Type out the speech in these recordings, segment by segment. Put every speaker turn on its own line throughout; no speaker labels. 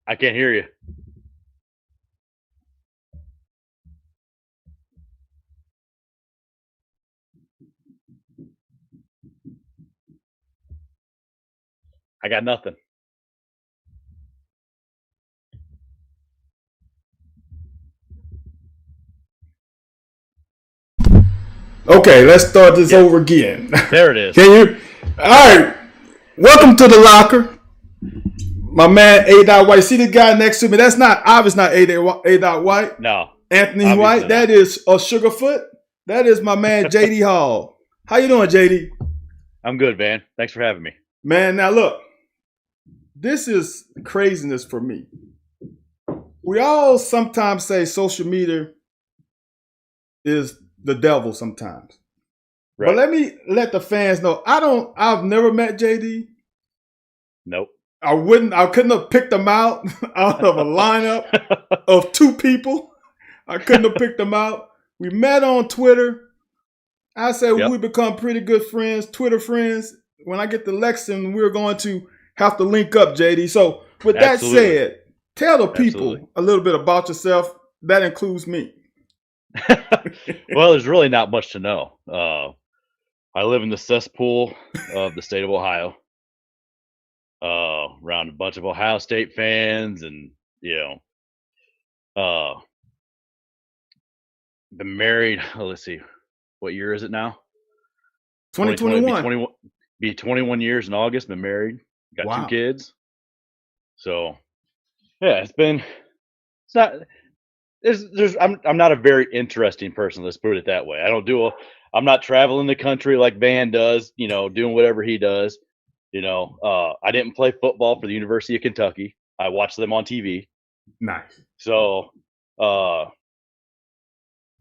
I can't hear you. I got nothing.
Okay, let's start this over again.
There it is.
Can you? All right. Welcome to the locker. My man A. White. See the guy next to me? That's not obviously not A. White.
No.
Anthony White.
Not.
That is a Sugarfoot. That is my man JD Hall. How you doing, JD?
I'm good, man. Thanks for having me.
Man, now look. This is craziness for me. We all sometimes say social media is the devil sometimes. Right. But let me let the fans know. I've never met JD.
Nope.
I couldn't have picked them out of a lineup of two people. I couldn't have picked them out. We met on Twitter. I said we become pretty good friends, Twitter friends. When I get to Lexington, we're going to have to link up, JD. So with that said, tell the people a little bit about yourself. That includes me.
Well, there's really not much to know. I live in the cesspool of the state of Ohio, around a bunch of Ohio State fans, and been married. Let's see, what year is it now?
2021.
Be 21 years in August. Been married. Got 2 kids. So yeah, I'm not a very interesting person. Let's put it that way. I'm not traveling the country like Van does, doing whatever he does. I didn't play football for the University of Kentucky. I watched them on TV.
Nice.
So,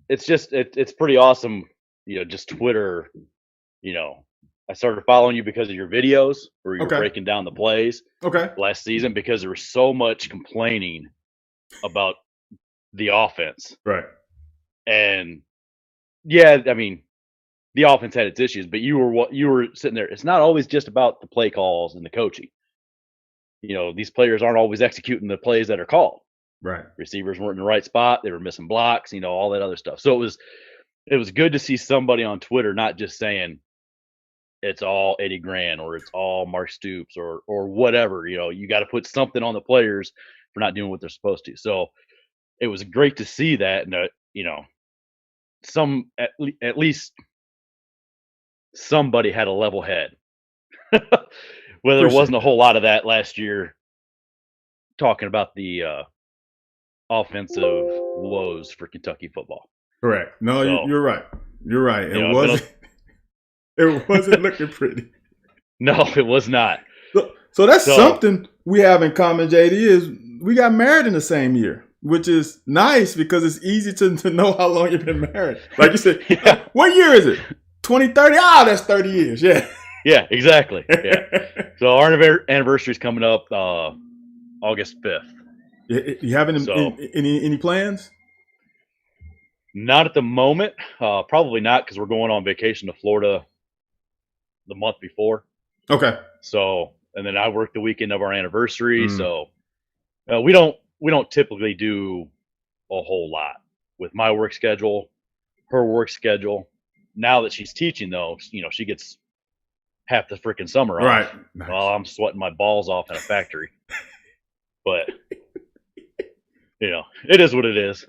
it's pretty awesome. Just Twitter, I started following you because of your videos where you're breaking down the plays last season, because there was so much complaining about the offense.
Right.
And yeah, I mean, the offense had its issues, but you were sitting there. It's not always just about the play calls and the coaching. These players aren't always executing the plays that are called.
Right.
Receivers weren't in the right spot. They were missing blocks, all that other stuff. So it was good to see somebody on Twitter not just saying it's all Eddie Gran or it's all Mark Stoops or whatever. You got to put something on the players for not doing what they're supposed to. So it was great to see that, and at least somebody had a level head. Whether there wasn't a whole lot of that last year, talking about the offensive woes for Kentucky football.
Correct. No, so, you're right. You're right. It wasn't looking pretty.
No, it was not.
So that's something we have in common, JD, is we got married in the same year, which is nice because it's easy to know how long you've been married. Like you said, what year is it? 2030? That's 30 years. Yeah.
Yeah, exactly. Yeah. So our anniversary is coming up August 5th.
You having any plans?
Not at the moment. Probably not, because we're going on vacation to Florida the month before.
Okay.
So, and then I work the weekend of our anniversary. So we don't typically do a whole lot with my work schedule, her work schedule. Now that she's teaching, though, she gets half the freaking summer off.
Right. Nice.
Well, I'm sweating my balls off in a factory. But, it is what it is.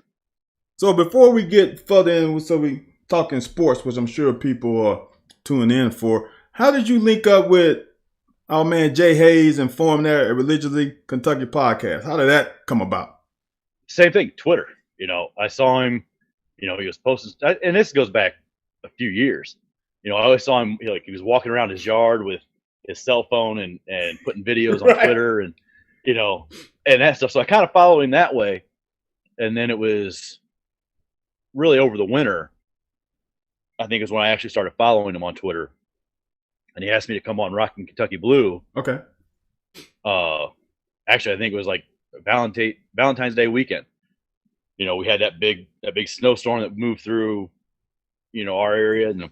So before we get further in, so we talking sports, which I'm sure people are tuning in for, how did you link up with our man Jay Hayes and form their Religiously Kentucky podcast? How did that come about?
Same thing, Twitter. I saw him, he was posting, and this goes back a few years. I always saw him, he was walking around his yard with his cell phone and putting videos on Twitter and, and that stuff. So I kind of followed him that way. And then it was really over the winter, I think, is when I actually started following him on Twitter. And he asked me to come on Rockin' Kentucky Blue.
Okay.
Actually, I think it was like Valentine's Day weekend. We had that big snowstorm that moved through, our area. And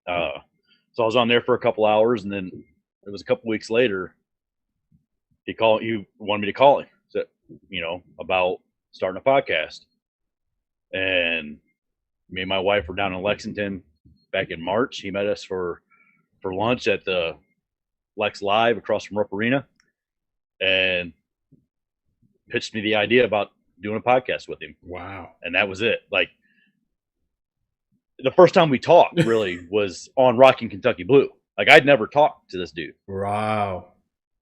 so I was on there for a couple hours, and then it was a couple weeks later, he wanted me to call him. about starting a podcast. And me and my wife were down in Lexington back in March. He met us for lunch at the Lex Live across from Rupp Arena, and pitched me the idea about doing a podcast with him.
Wow.
And that was it. Like, the first time we talked really was on Rocking Kentucky Blue. Like, I'd never talked to this dude.
Wow.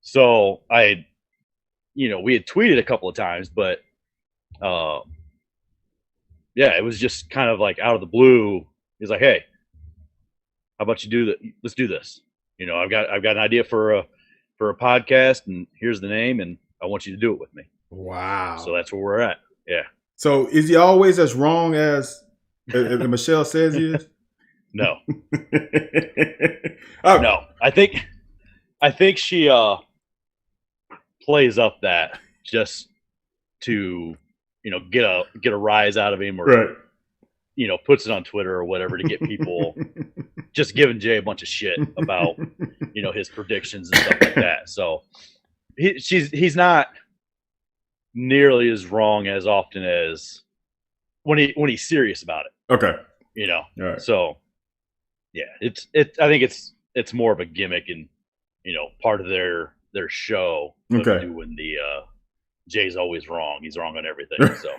So we had tweeted a couple of times, but it was just kind of like out of the blue. He's like, "Hey, how about you do that? Let's do this. I've got an idea for a podcast, and here's the name, and I want you to do it with me."
Wow.
So that's where we're at. Yeah.
So is he always as wrong as Michelle says he is?
No.
Oh.
No. I think she plays up that just to get a rise out of him, or
right.
Puts it on Twitter or whatever to get people just giving Jay a bunch of shit about his predictions and stuff like that. So he's not nearly as wrong as often as when he's serious about it.
Okay.
All
right.
So yeah, I think it's more of a gimmick and part of their show.
Okay.
Doing the Jay's always wrong. He's wrong on everything. So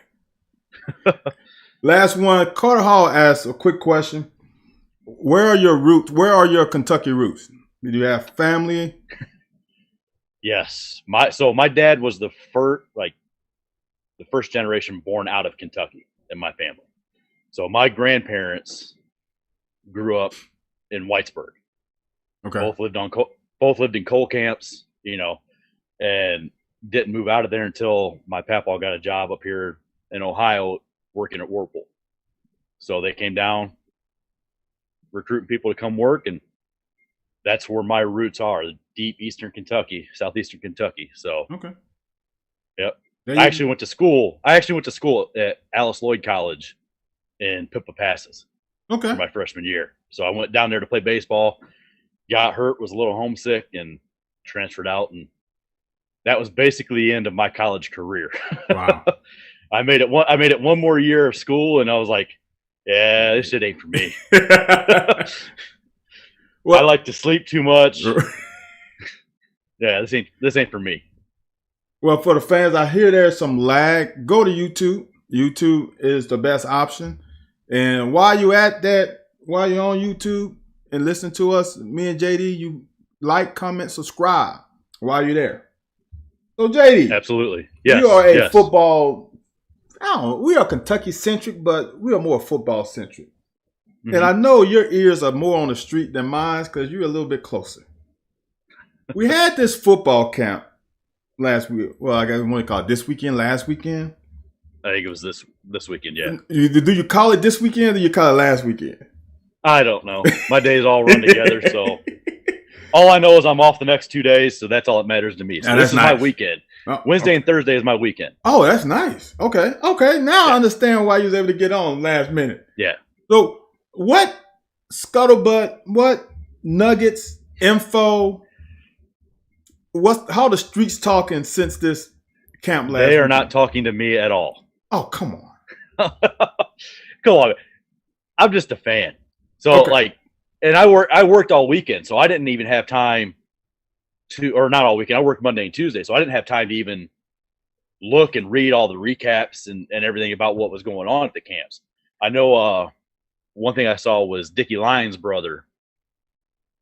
last one. Carter Hall asks a quick question. Where are your roots? Where are your Kentucky roots? Did you have family?
Yes. My dad was the first generation born out of Kentucky in my family. So my grandparents grew up in Whitesburg.
Okay.
Both lived in coal camps, and didn't move out of there until my papaw got a job up here in Ohio working at Whirlpool. So they came down recruiting people to come work, and that's where my roots are, deep eastern Kentucky, southeastern Kentucky. So
okay.
Yep. I actually went to school at Alice Lloyd College in Pippa Passes.
Okay.
For my freshman year. So I went down there to play baseball, got hurt, was a little homesick, and transferred out, and that was basically the end of my college career.
Wow.
I made it one more year of school, and I was like, yeah, this shit ain't for me. Well, I like to sleep too much. Yeah, this ain't for me.
Well, for the fans, I hear there's some lag. Go to YouTube. YouTube is the best option. And while you're on YouTube and listen to us, me and JD, you like, comment, subscribe while you're there. So JD,
absolutely, yes,
you are a football. We are Kentucky centric, but we are more football centric. Mm-hmm. And I know your ears are more on the street than mine because you're a little bit closer. We had this football camp last week. Well, I guess we want to call it this weekend, last weekend.
I think it was this weekend, yeah.
Do you call it this weekend or do you call it last weekend?
I don't know. My days all run together, so all I know is I'm off the next 2 days, so that's all that matters to me. So this is nice. My weekend. Wednesday and Thursday is my weekend.
Oh, that's nice. Okay. Now I understand why you was able to get on last minute.
Yeah.
So what scuttlebutt, what nuggets, info, how the streets talking since this camp last
They are
weekend?
not talking to me at all.
Oh, come on.
Come on. I'm just a fan. So and I worked all weekend, so I didn't even have time or not all weekend. I worked Monday and Tuesday, so I didn't have time to even look and read all the recaps and everything about what was going on at the camps. I know one thing I saw was Dickie Lyons' brother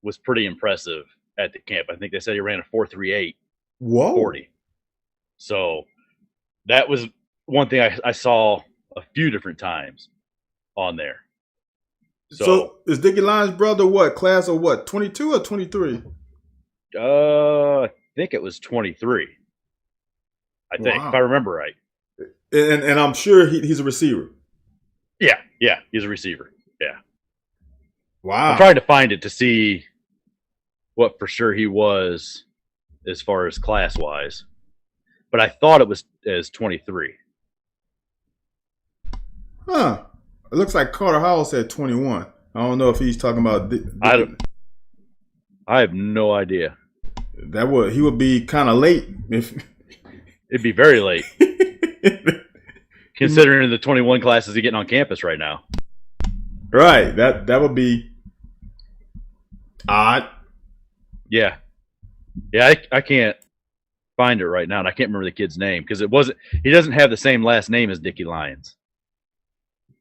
was pretty impressive at the camp. I think they said he ran a 4.38 40. So that was one thing I saw a few different times on there.
So is Dickie Lyons' brother what? Class of what? 22 or 23?
I think it was 23. I think, if I remember right.
And I'm sure he's a receiver.
Yeah, he's a receiver. Yeah.
Wow.
I'm trying to find it to see what for sure he was as far as class wise, but I thought it was as 23.
Huh. It looks like Carter Howell said 21. I don't know if he's talking about.
I have no idea.
He would be kind of late if
It'd be very late, considering the 21 classes he's getting on campus right now.
Right. That would be odd.
Yeah. Yeah, I can't find it right now, and I can't remember the kid's name because he doesn't have the same last name as Dickie Lyons.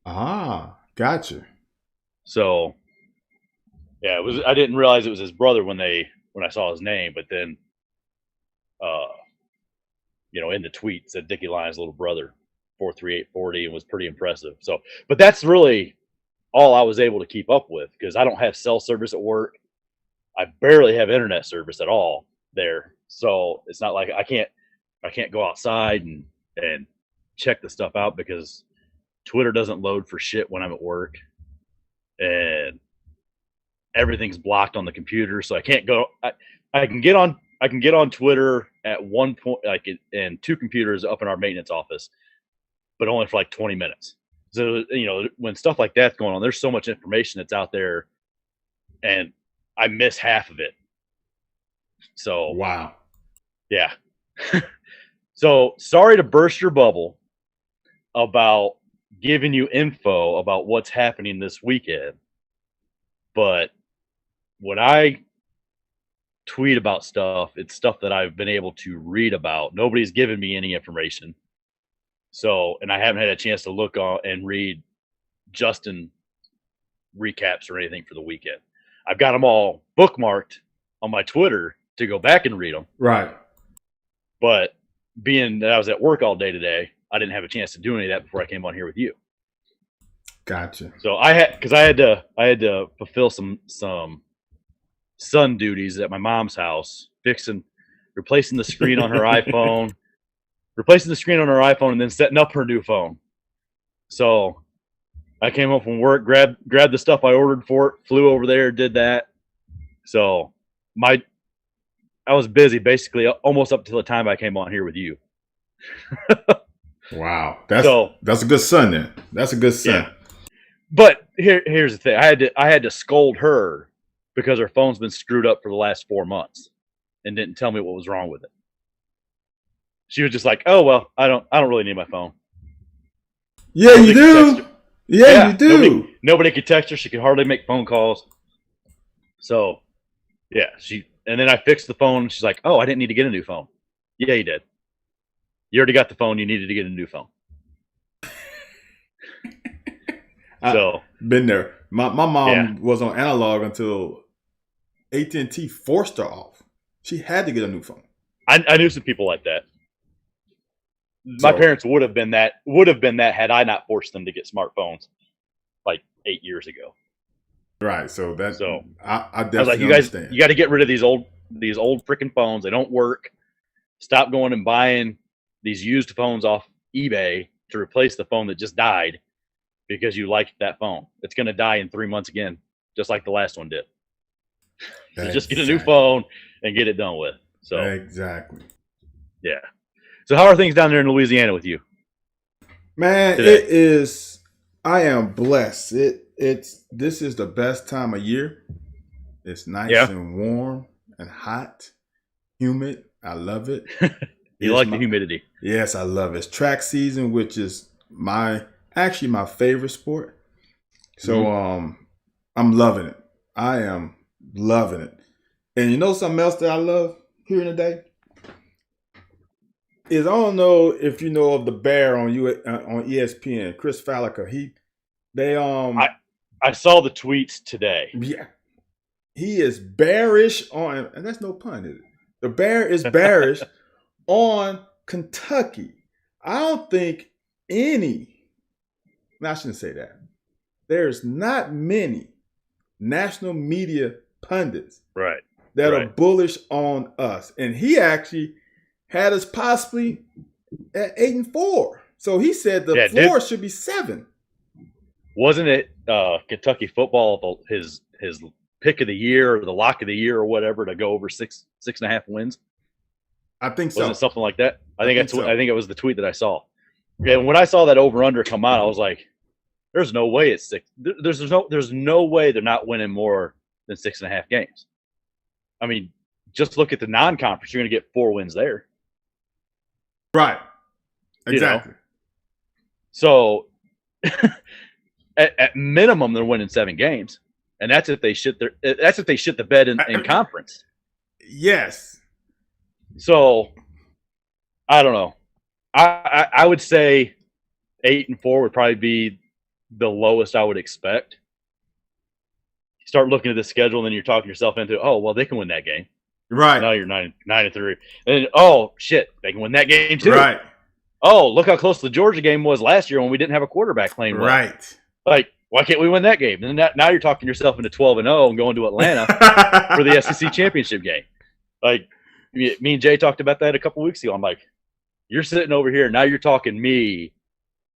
Ah, gotcha.
So, yeah, I didn't realize it was his brother when I saw his name, but then, in the tweet said Dickie Lyons' little brother, 4.3840, and was pretty impressive. So, but that's really all I was able to keep up with because I don't have cell service at work. I barely have internet service at all there. So it's not like I can't go outside and check the stuff out because Twitter doesn't load for shit when I'm at work, and everything's blocked on the computer. So I can't go. I can get on Twitter at one point, like in two computers up in our maintenance office, but only for like 20 minutes. So when stuff like that's going on, there's so much information that's out there, and I miss half of it. So
wow.
Yeah. So sorry to burst your bubble about giving you info about what's happening this weekend. But when I tweet about stuff, it's stuff that I've been able to read about. Nobody's given me any information. So, and I haven't had a chance to look on and read Justin recaps or anything for the weekend. I've got them all bookmarked on my Twitter to go back and read them.
Right.
But being that I was at work all day today, I didn't have a chance to do any of that before I came on here with you.
Gotcha.
So I had to fulfill some son duties at my mom's house, replacing the screen on her iPhone, and then setting up her new phone. So I came home from work, grabbed the stuff I ordered for it, flew over there, did that. So I was busy basically almost up to the time I came on here with you.
Wow. That's a good son then. That's a good son. Yeah.
But here's the thing. I had to scold her because her phone's been screwed up for the last 4 months and didn't tell me what was wrong with it. She was just like, "Oh, well, I don't really need my phone."
Yeah, you do. Yeah, you do.
Nobody could text her. She could hardly make phone calls. So, yeah, and then I fixed the phone. She's like, "Oh, I didn't need to get a new phone." Yeah, you did. You already got the phone. You needed to get a new phone. So
been there. My mom was on analog until AT&T forced her off. She had to get a new phone.
I knew some people like that. My parents would have been that had I not forced them to get smartphones like 8 years ago.
Right. So I definitely
was like, you got to get rid of these old freaking phones. They don't work. Stop going and buying these used phones off eBay to replace the phone that just died because you liked that phone. It's going to die in 3 months again, just like the last one did. So just get a new phone and get it done with. So
exactly.
Yeah. So how are things down there in Louisiana with you?
Man, today? It is. I am blessed. This is the best time of year. It's nice and warm and hot, humid. I love it.
You like the humidity?
Yes, I love it. It's track season, which is my favorite sport. So I'm loving it. I am loving it. And you know something else that I love here today? I don't know if you know of the Bear on ESPN, Chris Fallica.
I saw the tweets today.
Yeah. He is bearish on, and that's no pun, is it? The Bear is bearish on Kentucky. I don't think I shouldn't say that. There's not many national media pundits that are bullish on us. And he actually had us possibly at 8-4. So he said the floor should be 7.
Wasn't it Kentucky football, his pick of the year or the lock of the year or whatever to go over 6.5 wins?
I think so.
Wasn't it something like that? I think it was the tweet that I saw. Yeah, when I saw that over under come out, I was like, "There's no way it's 6. There's no way they're not winning more than 6.5 games." I mean, just look at the non-conference. You're going to get 4 wins there.
Right. Exactly.
You know? So at minimum, they're winning 7 games, and that's if they shit the bed in conference.
Yes.
So I don't know. I would say 8-4 would probably be the lowest I would expect. You start looking at the schedule, and then you're talking yourself into, oh well, they can win that game.
Right.
Now you're 9-3, and oh shit, they can win that game too.
Right.
Oh, look how close the Georgia game was last year when we didn't have a quarterback playing well.
Right.
Like, why can't we win that game? And now you're talking yourself into 12-0 and going to Atlanta for the SEC championship game. Like, me and Jay talked about that a couple weeks ago. I'm like, you're sitting over here, now you're talking me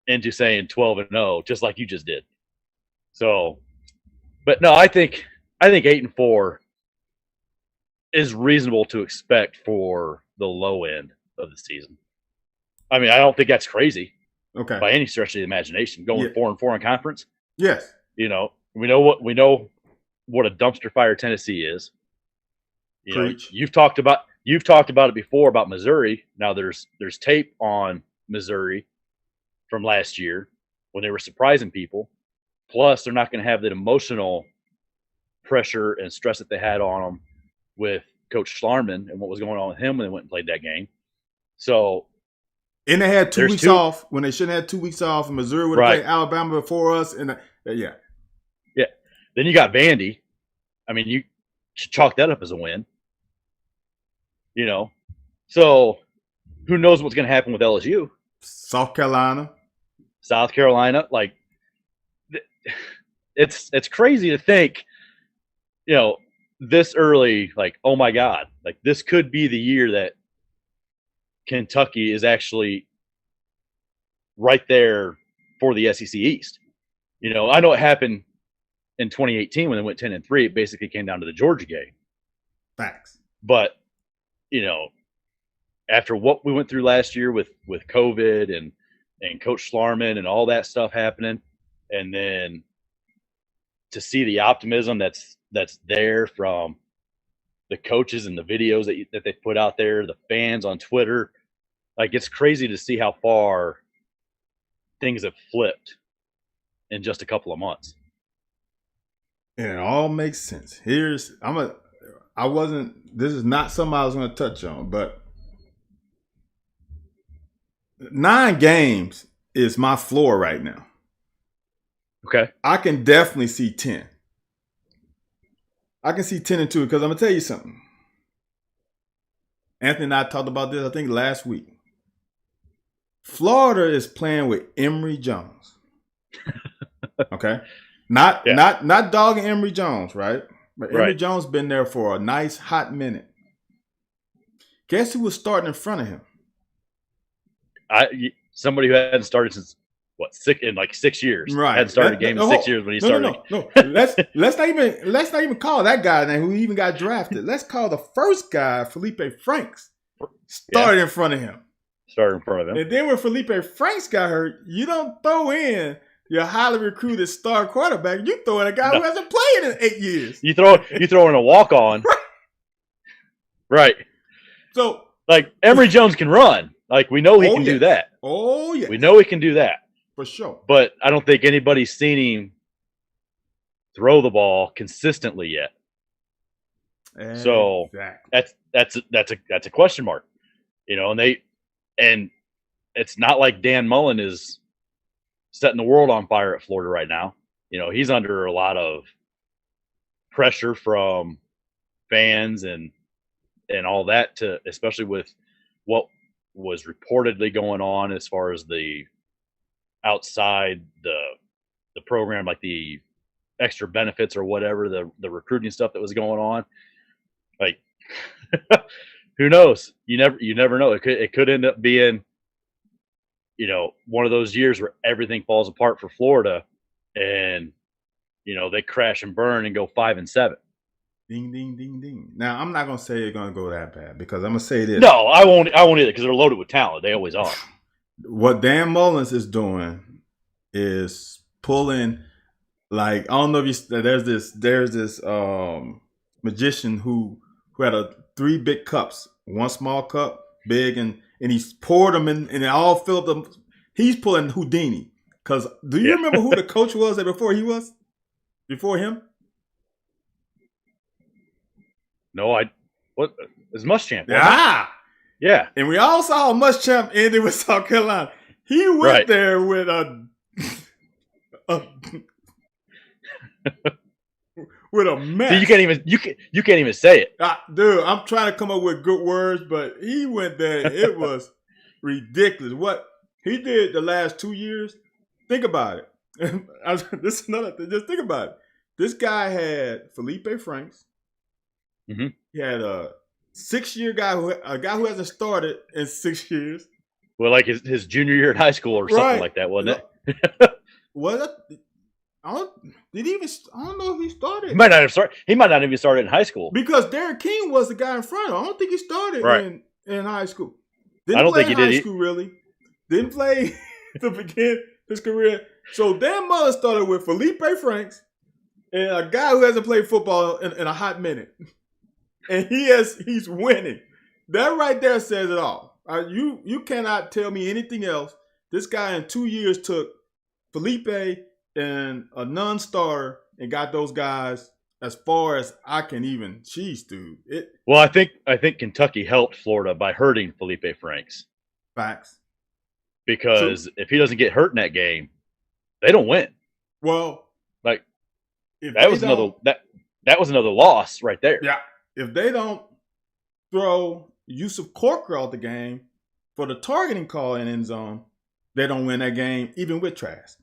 into saying 12-0, just like you just did. So, but no, I think 8-4 is reasonable to expect for the low end of the season. I mean, I don't think that's crazy.
Okay.
By any stretch of the imagination, going 4-4 in conference.
Yes.
You know, we know what a dumpster fire Tennessee is. You know, you've talked about it before about Missouri. Now there's tape on Missouri from last year when they were surprising people. Plus, they're not going to have that emotional pressure and stress that they had on them with Coach Schlarman and what was going on with him when they went and played that game. So.
And they had 2 weeks off when they shouldn't have 2 weeks off. And Missouri would have played Alabama before us. And yeah.
Then you got Vandy. I mean, you should chalk that up as a win. You know, so who knows what's going to happen with LSU?
South Carolina.
Like, it's crazy to think, you know, this early. Like, oh my God, like this could be the year that Kentucky is actually right there for the SEC East. You know, I know it happened in 2018 when they went 10-3. It basically came down to the Georgia game.
Facts.
But, you know, after what we went through last year with COVID and Coach Schlarman and all that stuff happening, and then to see the optimism that's there from the coaches and the videos that they put out there, the fans on Twitter, like it's crazy to see how far things have flipped in just a couple of months.
And it all makes sense. This is not something I was going to touch on, but 9 games is my floor right now.
Okay.
I can definitely see 10. I can see 10-2 because I'm going to tell you something. Anthony and I talked about this, I think, last week. Florida is playing with Emory Jones. Okay? Not dogging Emory Jones, right? But Emory Jones been there for a nice hot minute. Guess who was starting in front of him?
Somebody who hadn't started since in 6 years.
Right.
Hadn't started a game in 6 years when he started.
No. Let's not even call that guy name who even got drafted. Let's call the first guy Felipe Franks. Started in front of him.
Started in front of him.
And then when Felipe Franks got hurt, you don't throw in your highly recruited star quarterback. You throw in a guy who hasn't played in 8 years.
You throw in a walk-on. Right.
So
Emory Jones can run. We know he can do that.
Oh yeah.
We know he can do that.
For sure.
But I don't think anybody's seen him throw the ball consistently yet.
Exactly.
So that's a question mark. And it's not like Dan Mullen is setting the world on fire at Florida right now. He's under a lot of pressure from fans and all that, especially with what was reportedly going on as far as the outside the program, like the extra benefits or whatever, the recruiting stuff that was going on. Who knows? You never know. It could end up being, one of those years where everything falls apart for Florida, and they crash and burn and go 5-7.
Ding, ding, ding, ding. Now, I'm not going to say it's going to go that bad because I'm going to say this.
No, I won't either because they're loaded with talent. They always are.
What Dan Mullins is doing is pulling, I don't know if there's this magician who had 3 big cups, 1 small cup, big and and he's poured them in, and it all filled them. He's pulling Houdini. Because do you remember who the coach was before him?
No, what is Muschamp?
Yeah. And we all saw Muschamp ended with South Carolina. He went there with with a mess.
So you can't even say it.
Dude, I'm trying to come up with good words, but he went there. It was ridiculous. What he did the last 2 years, think about it. This is another thing. Just think about it. This guy had Felipe Franks.
Mm-hmm.
He had a 6-year guy, a guy who hasn't started in 6 years.
Well, like his junior year in high school or something like that, wasn't
it? What? I don't know if he started.
He might not have started. He might not even started in high school
because Derek King was the guy in front of him. I don't think he started in high school.
I don't think he did.
High school really. Didn't play to begin his career. So Dan Mullen started with Felipe Franks and a guy who hasn't played football in a hot minute, and he's winning. That right there says it all. You cannot tell me anything else. This guy in 2 years took Felipe and a non-starter and got those guys as far as I can even. Jeez, dude.
Well, I think Kentucky helped Florida by hurting Felipe Franks.
Facts.
Because if he doesn't get hurt in that game, they don't win.
Well,
like that was another loss right there.
Yeah. If they don't throw Yusuf Corker out the game for the targeting call in end zone, they don't win that game, even with Trask.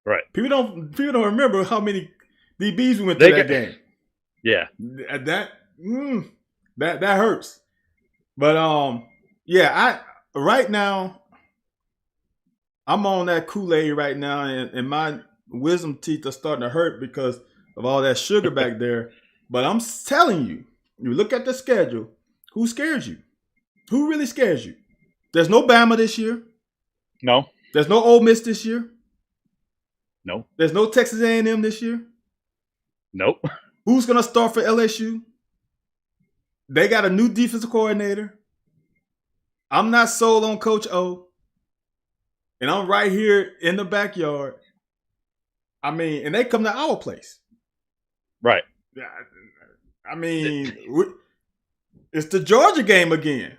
Right.
People don't remember how many DBs we went through that game.
Yeah.
That hurts. But right now I'm on that Kool-Aid right now, and my wisdom teeth are starting to hurt because of all that sugar back there. But I'm telling you, you look at the schedule, who scares you? Who really scares you? There's no Bama this year.
No.
There's no Ole Miss this year.
No.
There's no Texas A&M this year.
Nope.
Who's going to start for LSU? They got a new defensive coordinator. I'm not sold on Coach O. And I'm right here in the backyard. I mean, and they come to our place.
Right.
I mean, it's the Georgia game again.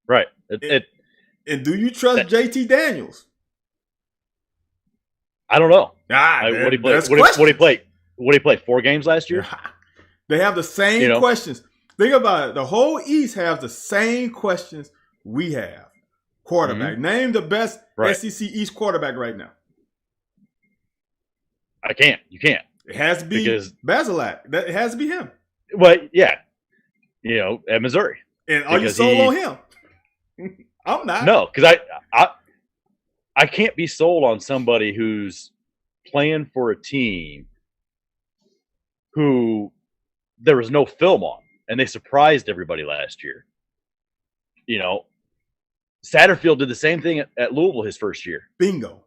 Right.
And do you trust JT Daniels?
I don't know.
What
he play 4 games last year?
They have the same questions. Think about it. The whole East has the same questions we have. Quarterback. Mm-hmm. Name the best SEC East quarterback right now.
I can't. You can't.
It has to be Bazelak. It has to be him.
Well, yeah. At Missouri.
And are you sold on him? I'm not.
No, because I can't be sold on somebody who's playing for a team who there was no film on, and they surprised everybody last year. Satterfield did the same thing at Louisville his first year.
Bingo.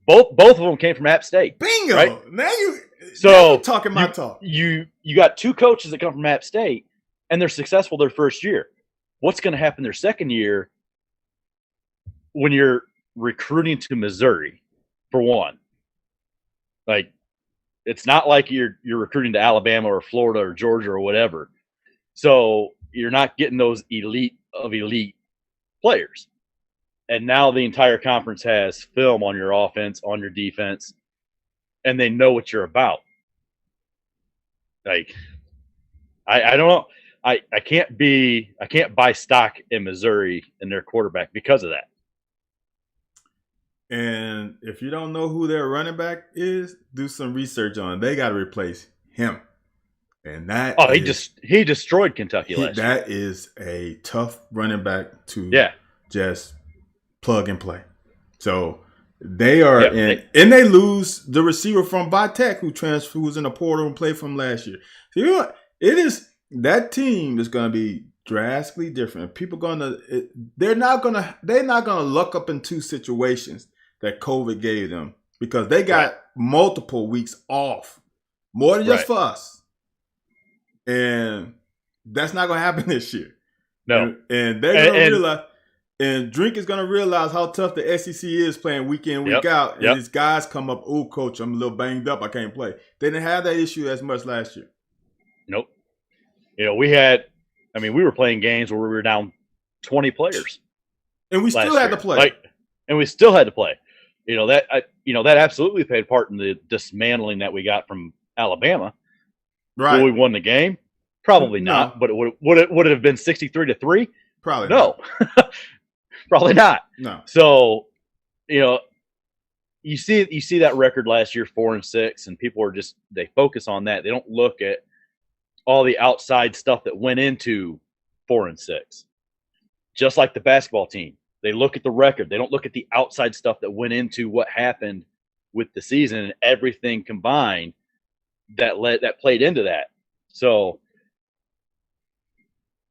Both of them came from App State.
Bingo.
Right?
Now you're talking my talk.
You got 2 coaches that come from App State, and they're successful their first year. What's going to happen their second year when you're recruiting to Missouri, for one? Like, it's not like you're recruiting to Alabama or Florida or Georgia or whatever. So you're not getting those elite players. And now the entire conference has film on your offense, on your defense, and they know what you're about. Like, I don't know. I can't buy stock in Missouri and their quarterback because of that.
And if you don't know who their running back is, do some research on it. They got to replace him. And that
he destroyed Kentucky last year.
That is a tough running back to just plug and play. So they are and they lose the receiver from Vitek who was in the portal and played from last year. So that team is going to be drastically different. They're not gonna luck up in 2 situations that COVID gave them because they got multiple weeks off, more than just for us. And that's not going to happen this year.
No.
And they're going to realize, and Drink is going to realize how tough the SEC is playing week in, week out. And these guys come up, oh, coach, I'm a little banged up. I can't play. They didn't have that issue as much last year.
Nope. We were playing games where we were down 20 players.
And we still had to play.
And we still had to play. That absolutely played part in the dismantling that we got from Alabama.
Right.
Will we won the game? Probably not. But would it have been 63-3?
Probably
no. Probably not.
No.
So, you see that record last year, 4-6, and people are they focus on that. They don't look at all the outside stuff that went into 4-6. Just like the basketball team. They look at the record. They don't look at the outside stuff that went into what happened with the season and everything combined that played into that. So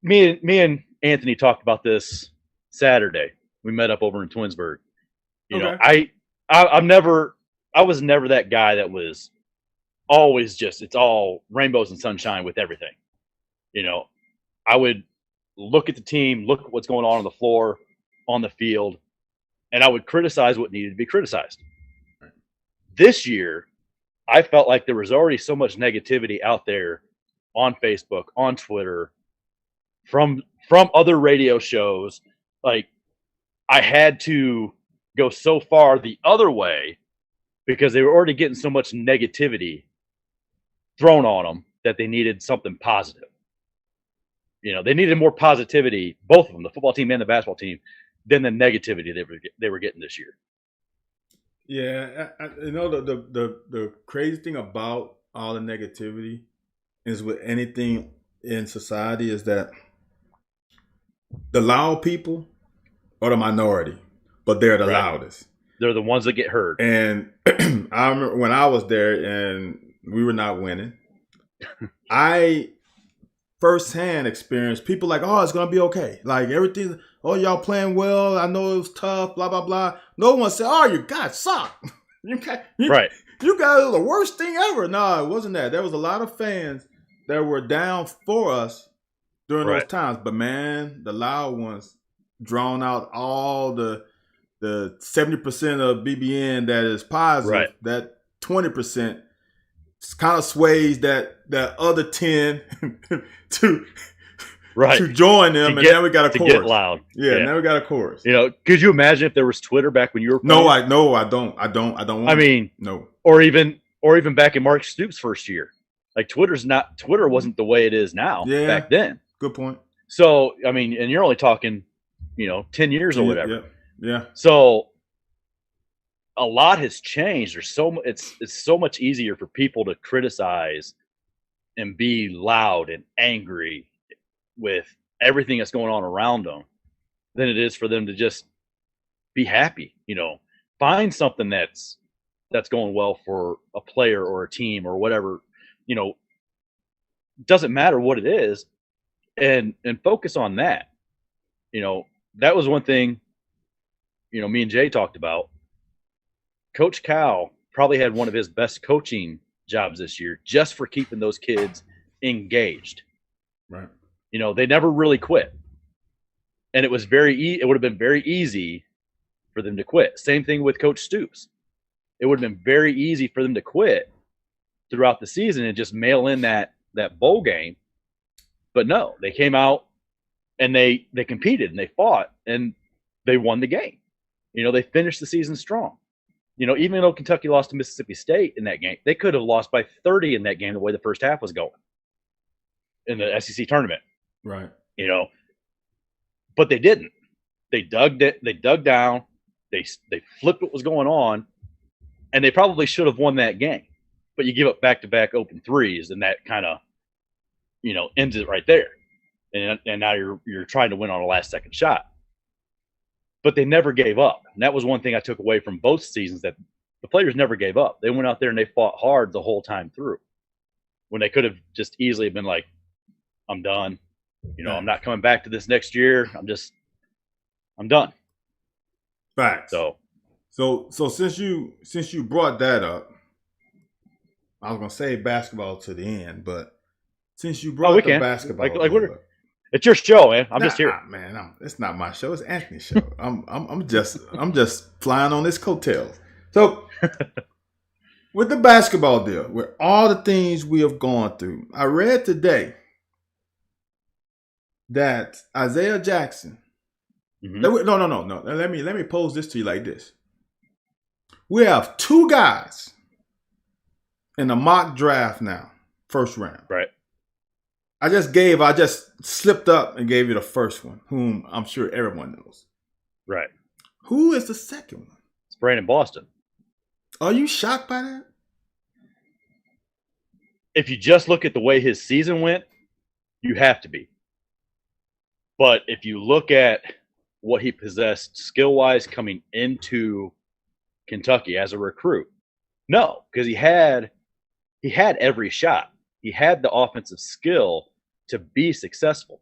me and Anthony talked about this Saturday. We met up over in Twinsburg. I was never that guy that was always it's all rainbows and sunshine with everything. I would look at the team, look at what's going on the floor, on the field, and I would criticize what needed to be criticized. This year, I felt like there was already so much negativity out there on Facebook, on Twitter, from other radio shows. Like, I had to go so far the other way because they were already getting so much negativity thrown on them that they needed something positive. They needed more positivity, both of them, the football team and the basketball team, than the negativity they were getting this year.
Yeah, the crazy thing about all the negativity is with anything in society is that the loud people are the minority, but they're the loudest.
They're the ones that get heard.
And I remember when I was there and we were not winning, I firsthand experienced people like, oh, it's going to be okay. Like everything, oh, y'all playing well. I know it was tough, blah, blah, blah. No one said, oh, you guys suck. You guys are the worst thing ever. No, it wasn't that. There was a lot of fans that were down for us during those times. But, man, the loud ones drawn out all the 70% of BBN that is positive.
Right.
That 20% kind of sways that other 10 to join them, and now we got a chorus.
To get loud.
Yeah, now we got a chorus.
Could you imagine if there was Twitter back when you were playing?
No, I don't want no.
Or even back in Mark Stoops' first year. Like Twitter wasn't the way it is now back then.
Good point.
So, and you're only talking, 10 years or whatever.
Yeah.
So a lot has changed. It's so much easier for people to criticize and be loud and angry with everything that's going on around them than it is for them to just be happy. Find something that's going well for a player or a team or whatever. Doesn't matter what it is, and focus on that. That was one thing. Me and Jay talked about. Coach Cal probably had one of his best coaching jobs this year just for keeping those kids engaged.
Right.
They never really quit. And it was it would have been very easy for them to quit. Same thing with Coach Stoops. It would have been very easy for them to quit throughout the season and just mail in that bowl game. But no, they came out and they competed and they fought and they won the game. They finished the season strong. Even though Kentucky lost to Mississippi State in that game, they could have lost by 30 in that game the way the first half was going in the SEC tournament.
Right.
But they didn't. They dug down. They flipped what was going on, and they probably should have won that game. But you give up back-to-back open threes, and that kind of, ends it right there. And now you're trying to win on a last-second shot. But they never gave up. And that was one thing I took away from both seasons, that the players never gave up. They went out there and they fought hard the whole time through. When they could have just easily been like, I'm done. I'm not coming back to this next year. I'm done.
Facts. So since you brought that up, I was gonna say basketball to the end, but since you brought the basketball,
It's your show, man. I'm just here.
Man, it's not my show. It's Anthony's show. I'm just flying on this coattails. So with the basketball deal, with all the things we have gone through, I read today that Isaiah Jackson.
Mm-hmm.
No. Let me pose this to you like this. We have 2 guys in the mock draft now, first round.
Right.
I just slipped up and gave you the first one, whom I'm sure everyone knows.
Right.
Who is the second one?
It's Brandon Boston.
Are you shocked by that?
If you just look at the way his season went, you have to be. But if you look at what he possessed skill-wise coming into Kentucky as a recruit, no, because he had every shot. He had the offensive skill to be successful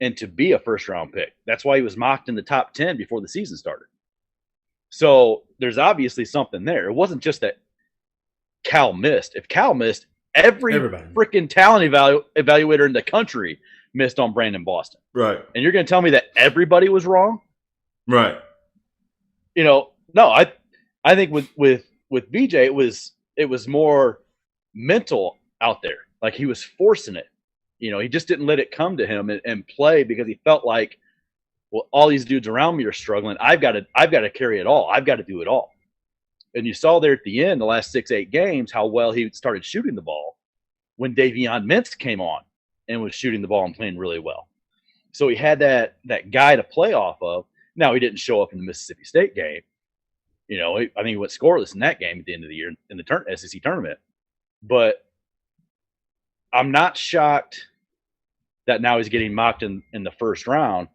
and to be a first-round pick. That's why he was mocked in the top 10 before the season started. So there's obviously something there. It wasn't just that Cal missed. If Cal missed, everybody freaking talent evaluator in the country missed on Brandon Boston.
Right.
And you're going to tell me that everybody was wrong?
Right.
No, I think with BJ it was more mental out there. Like he was forcing it. He just didn't let it come to him and play because he felt like, well, all these dudes around me are struggling. I've got to carry it all. I've got to do it all. And you saw there at the end, the last 6-8 games, how well he started shooting the ball when Davion Mintz came on and was shooting the ball and playing really well. So he had that guy to play off of. Now he didn't show up in the Mississippi State game. I think he went scoreless in that game at the end of the year in the SEC tournament. But I'm not shocked that now he's getting mocked in the first round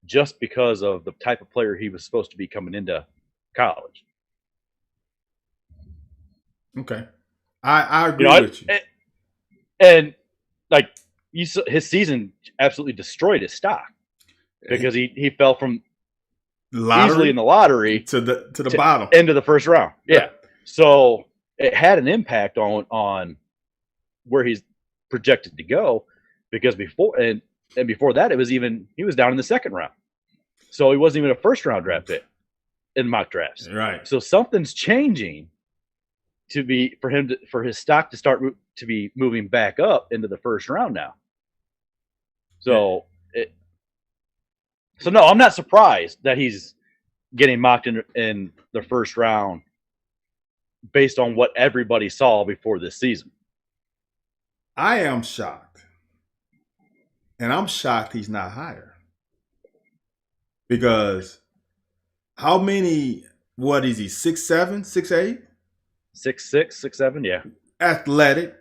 just because of the type of player he was supposed to be coming into college.
Okay. I agree with you.
And like his season absolutely destroyed his stock because he fell from easily in the lottery
to the bottom
into the first round. Yeah. So it had an impact on where he's projected to go because before that he was down in the second round. So he wasn't even a first round draft pick in mock drafts.
Right.
So something's changing for his stock to start to be moving back up into the first round now. So no, I'm not surprised that he's getting mocked in the first round based on what everybody saw before this season.
I am shocked. And I'm shocked he's not higher. Because how many, what is he, 6'7", 6'8"?
6'6", 6'7", yeah.
Athletic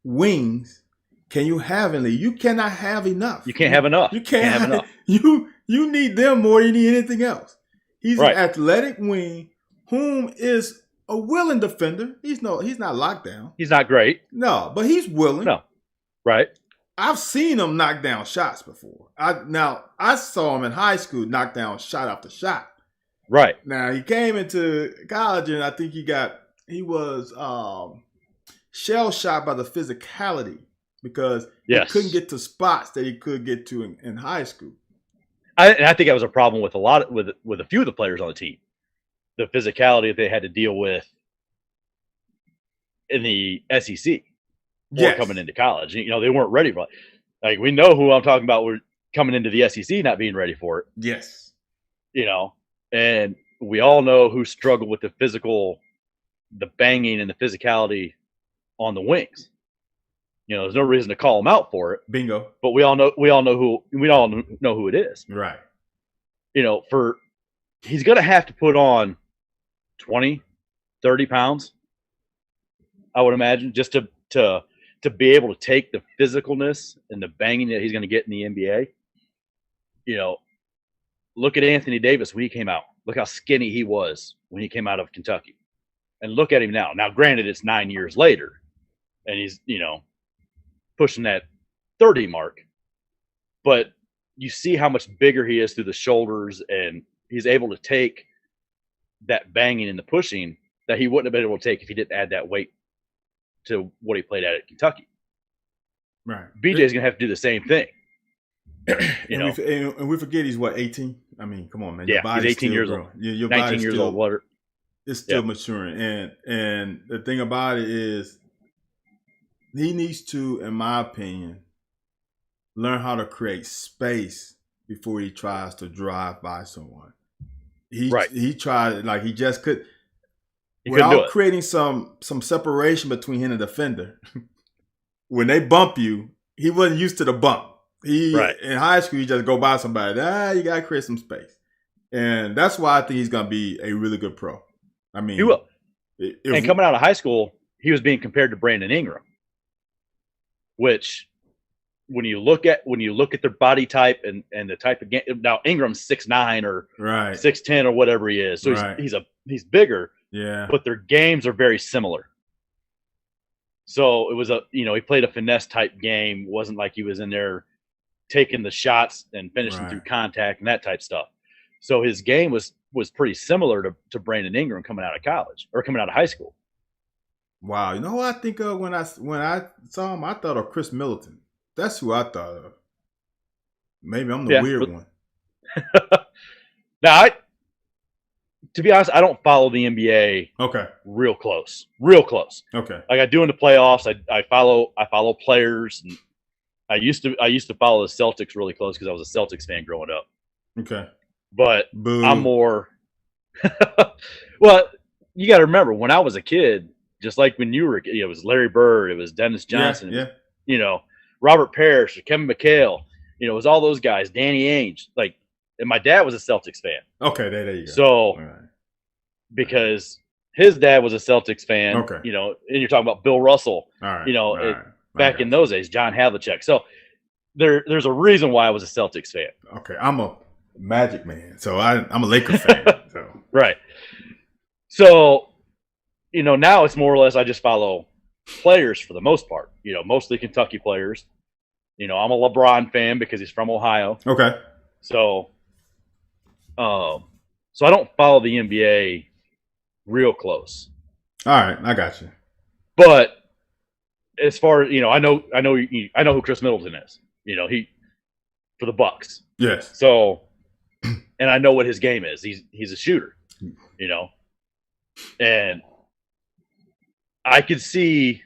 wings. Can you have in league? You cannot have enough.
You can't have enough.
You can't have enough. You need them more than you need anything else. He's an athletic wing whom is a willing defender. He's not locked down.
He's not great.
No, but he's willing.
No. Right.
I've seen him knock down shots before. I saw him in high school knock down shot after shot.
Right.
Now he came into college and I think he was shell shocked by the physicality because he couldn't get to spots that he could get to in high school.
I think that was a problem with a few of the players on the team. The physicality that they had to deal with in the SEC coming into college. They weren't ready for it. Like, we know who I'm talking about. We're coming into the SEC not being ready for it.
Yes.
And we all know who struggled with the banging and the physicality on the wings. There's no reason to call them out for it.
Bingo.
But we all know who it is.
Right.
He's going to have to put on 20, 30 pounds, I would imagine, just to be able to take the physicalness and the banging that he's going to get in the NBA. Look at Anthony Davis when he came out. Look how skinny he was when he came out of Kentucky. And look at him now. Now, granted, it's 9 years later, and he's, pushing that 30 mark. But you see how much bigger he is through the shoulders, and he's able to take that banging and the pushing that he wouldn't have been able to take if he didn't add that weight to what he played at Kentucky.
Right.
BJ is going to have to do the same thing.
And we forget he's what, 18? I mean, come on, man.
Yeah,
your body's
he's 18
still
years
growing.
old.
Your
19
body's
years
still,
old. What?
it's still maturing. And the thing about it is, he needs to, in my opinion, learn how to create space before he tries to drive by someone. He tried, like, he just could, without creating some separation between him and the defender. When they bump you, he wasn't used to the bump. In high school, you just go by somebody. You gotta create some space, and that's why I think he's gonna be a really good pro. I mean,
he will. And coming out of high school, he was being compared to Brandon Ingram, which, when you look at their body type and the type of game, now Ingram's 6'9" or 6'10" or whatever he is, so he's bigger.
Yeah,
but their games are very similar. So it was he played a finesse type game. It wasn't like he was in there taking the shots and finishing through contact and that type stuff. So his game was pretty similar to Brandon Ingram coming out of college or coming out of high school.
Wow, you know what I think of when I saw him? I thought of Chris Middleton. That's who I thought of. Maybe I'm the weird one.
Now, to be honest, I don't follow the NBA. Real close.
Okay.
Like I do in the playoffs. I follow players, and I used to follow the Celtics really close because I was a Celtics fan growing up.
Okay.
But I'm more. Well, you got to remember when I was a kid, just like when you were, it was Larry Bird, it was Dennis Johnson, Robert Parrish, or Kevin McHale. It was all those guys, Danny Ainge, like. And my dad was a Celtics fan.
Okay, there you go.
So, because his dad was a Celtics fan, and you're talking about Bill Russell, back in those days, John Havlicek. So, there's a reason why I was a Celtics fan.
Okay, I'm a Magic man, so I'm a Lakers fan. So.
Right. So, now it's more or less I just follow players for the most part. Mostly Kentucky players. I'm a LeBron fan because he's from Ohio.
Okay.
So I don't follow the NBA real close.
All right, I got you.
But as far as I know who Chris Middleton is. He for the Bucks.
Yes.
So, and I know what his game is. He's a shooter. And I could see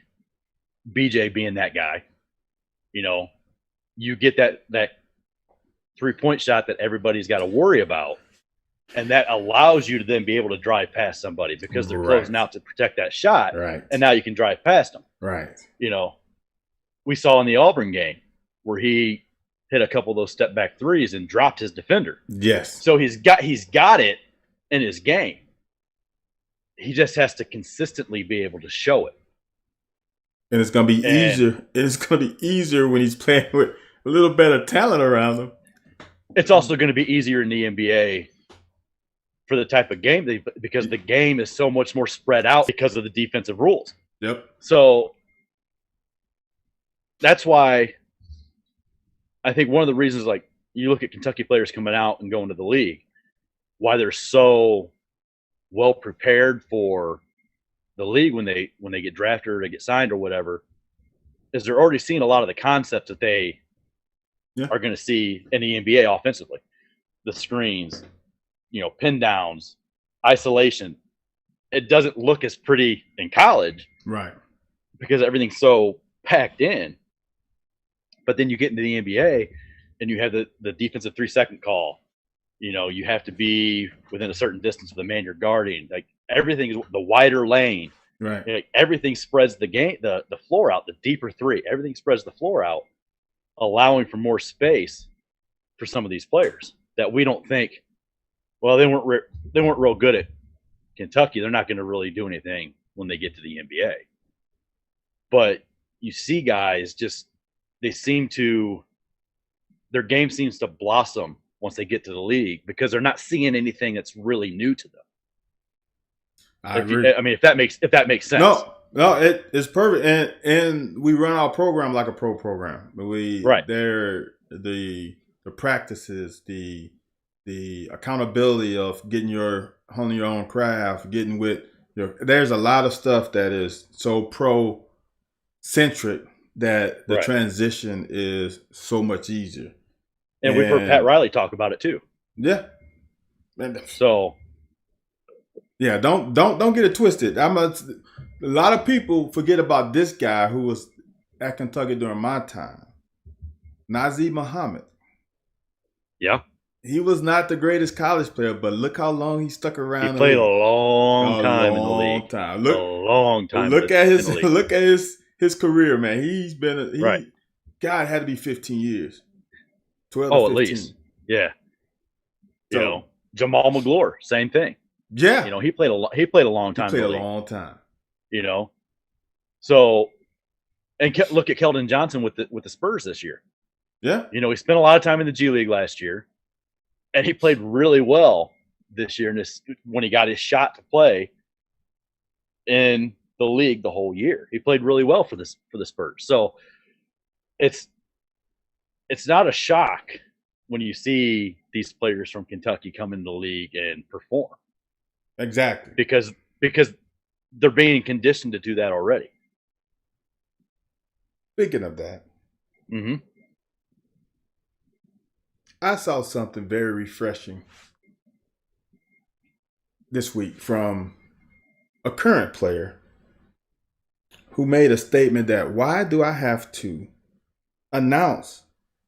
BJ being that guy. You get that 3-point shot that everybody's got to worry about. And that allows you to then be able to drive past somebody because they're closing out to protect that shot.
Right.
And now you can drive past them.
Right.
We saw in the Auburn game where he hit a couple of those step back threes and dropped his defender.
Yes.
So he's got it in his game. He just has to consistently be able to show it.
And it's going to be easier. It's going to be easier when he's playing with a little better talent around him.
It's also going to be easier in the NBA for the type of game because the game is so much more spread out because of the defensive rules.
Yep.
So that's why I think one of the reasons, like you look at Kentucky players coming out and going to the league, why they're so well prepared for the league when they get drafted or they get signed or whatever, is they're already seeing a lot of the concepts that they are going to see in the NBA offensively. The screens, pin downs, isolation. It doesn't look as pretty in college.
Right.
Because everything's so packed in. But then you get into the NBA and you have the defensive 3-second call. You have to be within a certain distance of the man you're guarding. Like everything is the wider lane.
Right.
Like everything spreads the game, the floor out, the deeper three. Everything spreads the floor out, allowing for more space for some of these players that we don't think. Well, they weren't real good at Kentucky. They're not going to really do anything when they get to the NBA. But you see guys their game seems to blossom once they get to the league because they're not seeing anything that's really new to them.
I agree.
If that makes sense.
No, it's perfect. And we run our program like a pro program. The practices, the accountability of honing your own craft, getting with there's a lot of stuff that is so pro centric that the transition is so much easier.
And we've heard Pat Riley talk about it too.
Yeah.
So
yeah, don't get it twisted. A lot of people forget about this guy who was at Kentucky during my time, Nazr Muhammad.
Yeah.
He was not the greatest college player, but look how long he stuck around.
He played a long time in the league.
Look,
a long time.
Look at his career, man. He's been
right.
God, had to be 15 years. 12
at
15.
Least. Yeah. So, Jamal McGlure, same thing.
Yeah.
He played a long time.
He played a long time.
So, and look at Keldon Johnson with the Spurs this year.
Yeah.
He spent a lot of time in the G League last year, and he played really well this year when he got his shot to play in the league the whole year. He played really well for the Spurs. So it's not a shock when you see these players from Kentucky come into the league and perform.
Exactly.
Because they're being conditioned to do that already.
Speaking of that, I saw something very refreshing this week from a current player who made a statement that, why do I have to announce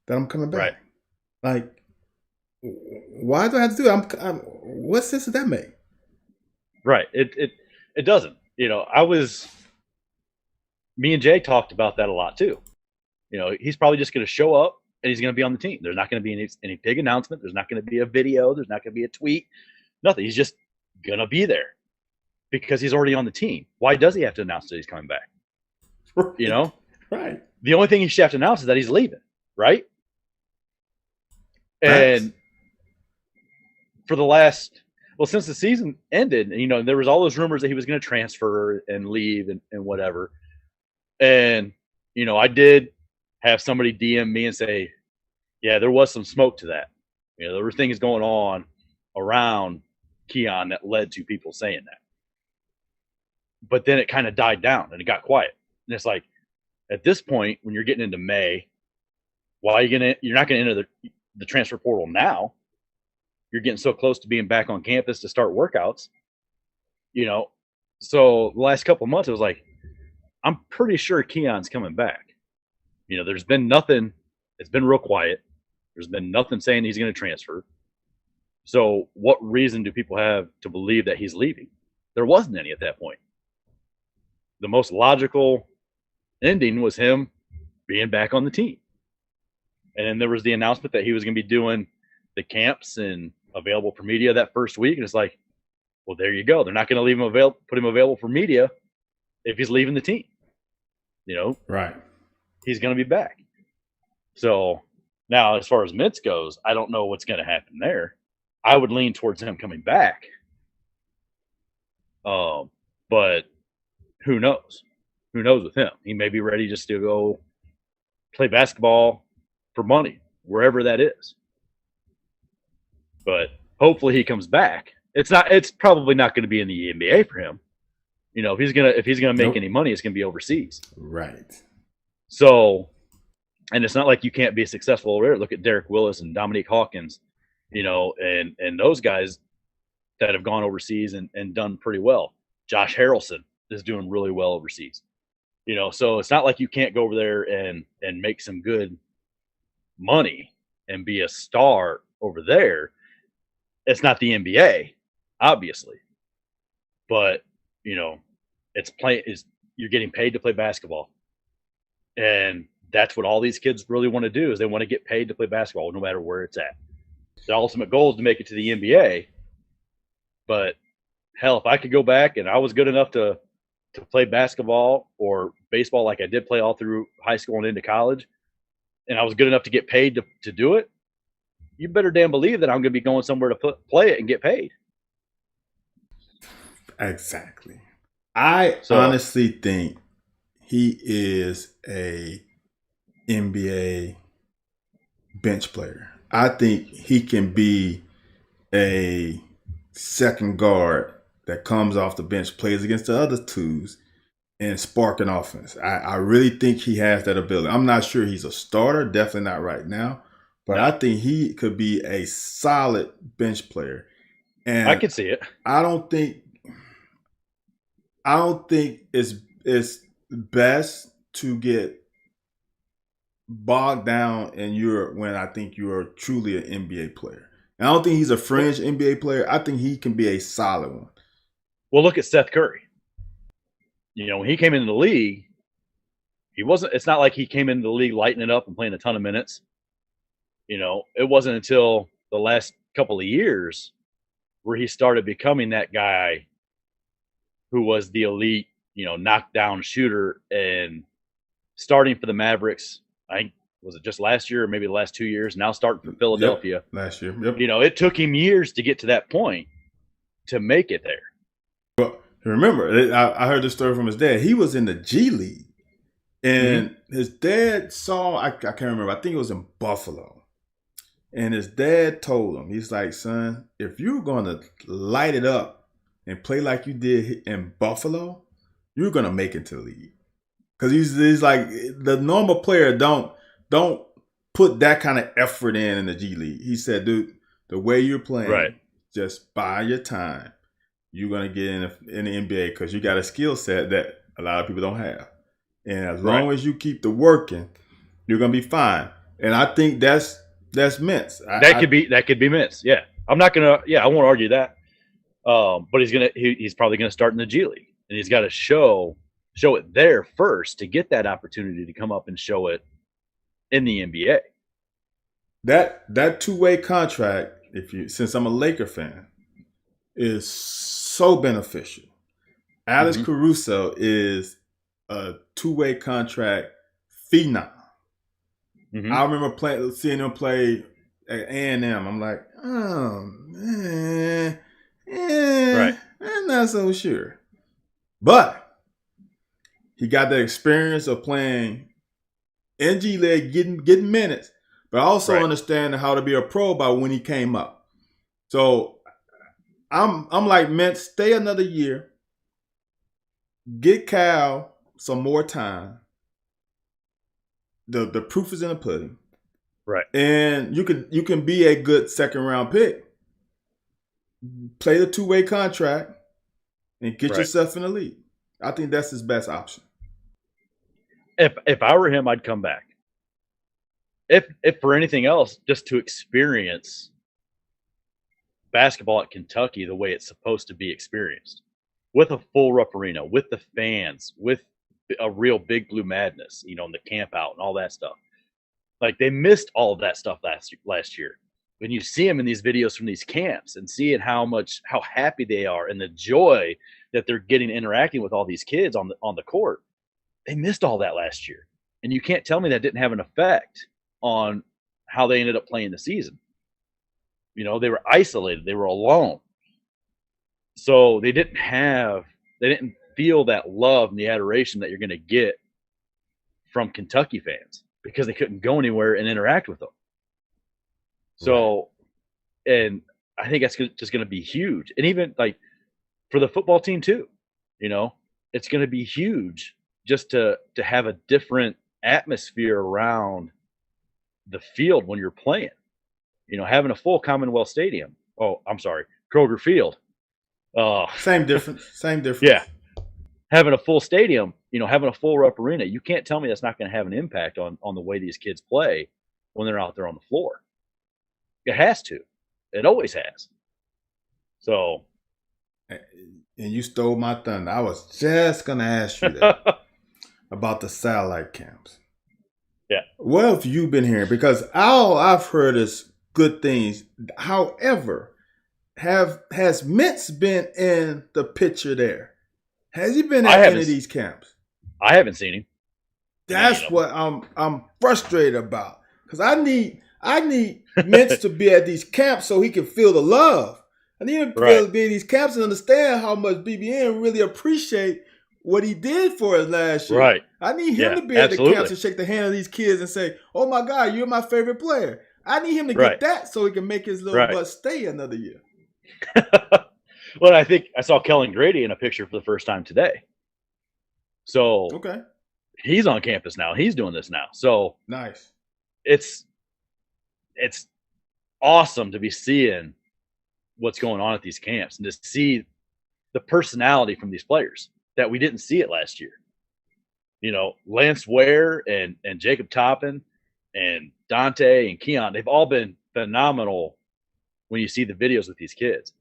that I'm coming back?
Right.
Like, why do I have to do it? What sense does that make?
Right. It doesn't. Me and Jay talked about that a lot too. He's probably just going to show up and he's going to be on the team. There's not going to be any big announcement. There's not going to be a video. There's not going to be a tweet. Nothing. He's just going to be there because he's already on the team. Why does he have to announce that he's coming back?
Right.
The only thing he should have to announce is that he's leaving. Right.
Right.
And since the season ended, there was all those rumors that he was going to transfer and leave and whatever. And, I did have somebody DM me and say, yeah, there was some smoke to that. There were things going on around Keon that led to people saying that. But then it kind of died down and it got quiet. And it's like, at this point, when you're getting into May, you're not going to enter the transfer portal now. You're getting so close to being back on campus to start workouts. So the last couple of months, it was like, I'm pretty sure Keon's coming back. There's been nothing. It's been real quiet. There's been nothing saying he's going to transfer. So what reason do people have to believe that he's leaving? There wasn't any at that point. The most logical ending was him being back on the team. And then there was the announcement that he was going to be doing the camps and available for media that first week. And it's like, well, there you go. They're not going to put him available for media if he's leaving the team.
Right.
He's going to be back. So now, as far as Mintz goes, I don't know what's going to happen there. I would lean towards him coming back. But who knows? Who knows with him? He may be ready just to go play basketball for money, wherever that is. But hopefully he comes back. It's probably not going to be in the NBA for him. If he's gonna make any money, it's gonna be overseas.
Right.
So, and it's not like you can't be successful over there. Look at Derek Willis and Dominique Hawkins, and those guys that have gone overseas and done pretty well. Josh Harrelson is doing really well overseas. So it's not like you can't go over there and make some good money and be a star over there. It's not the NBA, obviously, but you're getting paid to play basketball, and that's what all these kids really want to do is they want to get paid to play basketball, no matter where it's at. The ultimate goal is to make it to the NBA. But hell, if I could go back and I was good enough to play basketball or baseball like I did play all through high school and into college, and I was good enough to get paid to do it, you better damn believe that I'm going to be going somewhere to play it and get paid.
Exactly. I honestly think he is a NBA bench player. I think he can be a second guard that comes off the bench, plays against the other twos, and spark an offense. I really think he has that ability. I'm not sure he's a starter, definitely not right now, but I think he could be a solid bench player. And
I could see it.
I don't think it's best to get bogged down in Europe when I think you are truly an NBA player. And I don't think he's a fringe NBA player. I think he can be a solid one.
Well, look at Seth Curry. You know, when he came into the league, it's not like he came into the league lighting it up and playing a ton of minutes. You know, it wasn't until the last couple of years where he started becoming that guy who was the elite, you know, knockdown shooter, and starting for the Mavericks. I think, was it just last year or maybe the last 2 years? Now starting for Philadelphia.
Yep, last year. Yep.
You know, it took him years to get to that point to make it there.
Well, remember, I heard this story from his dad. He was in the G League. And his dad saw, I can't remember, I think it was in Buffalo. And his dad told him, he's like, son, if you're going to light it up and play like you did in Buffalo, you're going to make it to the league. Because he's like, the normal player don't put that kind of effort in the G League. He said, dude, the way you're playing, just buy your time. You're going to get in the NBA because you got a skill set that a lot of people don't have. And as long as you keep the working, you're gonna be fine. And I think that's Mintz.
That could be Mintz. Yeah, I'm not gonna. Yeah, I won't argue that. But he's probably gonna start in the G League, and he's got to show it there first to get that opportunity to come up and show it in the NBA.
That two-way contract, since I'm a Laker fan, is so beneficial. Alex Caruso is a two-way contract phenom. I remember seeing him play at A&M. I'm like, oh man, I'm not so sure. But he got the experience of playing in G League, getting minutes, but also understanding how to be a pro by when he came up. So I'm like, man, stay another year, get Cal some more time. The proof is in the pudding.
Right.
And you can be a good second round pick. Play the two-way contract and get yourself in the league. I think that's his best option.
If I were him, I'd come back. If for anything else, just to experience basketball at Kentucky the way it's supposed to be experienced. With a full Rupp Arena, with the fans, with a real Big Blue Madness, you know, and the camp out and all that stuff. Like, they missed all of that stuff last year. When you see them in these videos from these camps and seeing how happy they are and the joy that they're getting interacting with all these kids on the court, they missed all that last year. And you can't tell me that didn't have an effect on how they ended up playing the season. You know, they were isolated, they were alone. So they didn't feel that love and the adoration that you're going to get from Kentucky fans because they couldn't go anywhere and interact with them. So, and I think that's just going to be huge. And even like for the football team too, you know, it's going to be huge just to have a different atmosphere around the field when you're playing. You know, having a full Commonwealth Stadium. Oh, I'm sorry, Kroger Field.
Same difference.
Yeah. Having a full stadium, you know, having a full Rupp Arena, you can't tell me that's not going to have an impact on the way these kids play when they're out there on the floor. It has to. It always has. So.
And you stole my thunder. I was just going to ask you that about the satellite camps.
Yeah.
What have you been hearing? Because all I've heard is good things. However, has Mintz been in the picture there? Has he been at any of these camps?
I haven't seen him.
That's what I'm frustrated about. Because I need Mintz to be at these camps so he can feel the love. I need him to be at these camps and understand how much BBN really appreciate what he did for us last year.
Right.
I need him to be at the camps and shake the hand of these kids and say, "Oh my God, you're my favorite player." I need him to get that so he can make his little butt stay another year.
Well, I think I saw Kellen Grady in a picture for the first time today. So he's on campus now. He's doing this now. So
nice.
it's awesome to be seeing what's going on at these camps and to see the personality from these players that we didn't see it last year. You know, Lance Ware and Jacob Toppin and Dante and Keon, they've all been phenomenal when you see the videos with these kids.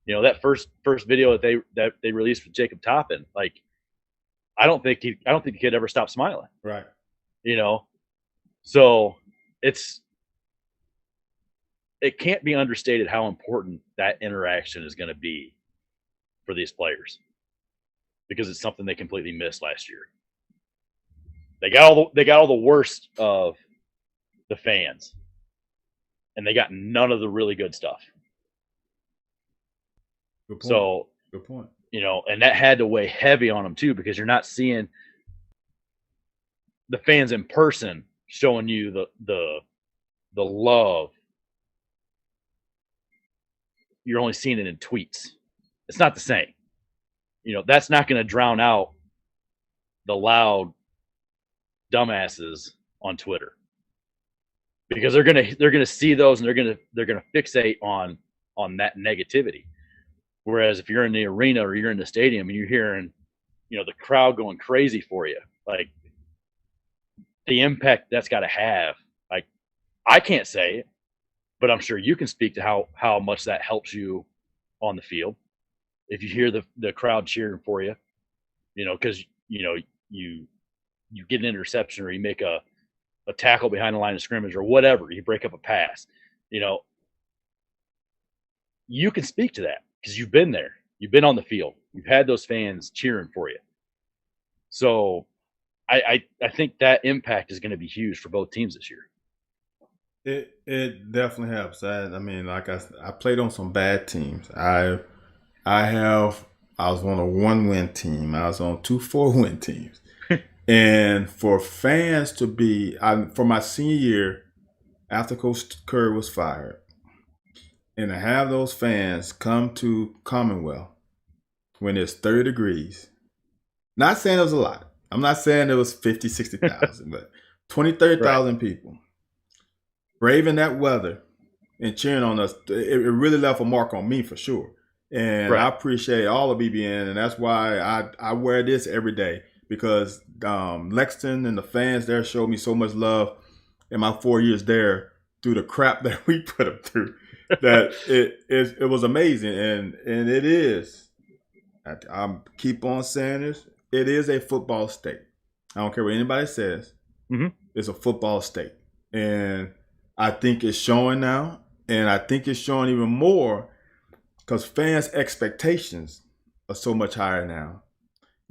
You know, that first video that they released with Jacob Toppin, like I don't think the kid ever stopped smiling.
Right.
You know, so it can't be understated how important that interaction is going to be for these players, because it's something they completely missed last year. They got all the worst of the fans, and they got none of the really good stuff.
Good point.
So,
good point.
You know, and that had to weigh heavy on them too, because you're not seeing the fans in person showing you the love. You're only seeing it in tweets. It's not the same. You know, that's not going to drown out the loud dumbasses on Twitter, because they're gonna see those and they're gonna fixate on that negativity. Whereas if you're in the arena or you're in the stadium and you're hearing, you know, the crowd going crazy for you, like the impact that's got to have. Like, I can't say it, but I'm sure you can speak to how much that helps you on the field. If you hear the crowd cheering for you, you know, because, you know, you get an interception or you make a tackle behind the line of scrimmage or whatever, you break up a pass, you know, you can speak to that because you've been there. You've been on the field. You've had those fans cheering for you. So I think that impact is going to be huge for both teams this year.
It definitely helps. I mean, like I played on some bad teams. I was on a 1-win team. I was on 2 4-win teams. And for fans to be, for my senior year, after Coach Curry was fired, and to have those fans come to Commonwealth when it's 30 degrees, not saying it was a lot. I'm not saying it was 50, 60,000, but 20, 30,000 people braving that weather and cheering on us, it really left a mark on me for sure. And I appreciate all of BBN, and that's why I wear this every day, because Lexington and the fans there showed me so much love in my 4 years there through the crap that we put them through. That it was amazing, and it is. I keep on saying this. It is a football state. I don't care what anybody says. Mm-hmm. It's a football state, and I think it's showing now, and I think it's showing even more because fans' expectations are so much higher now.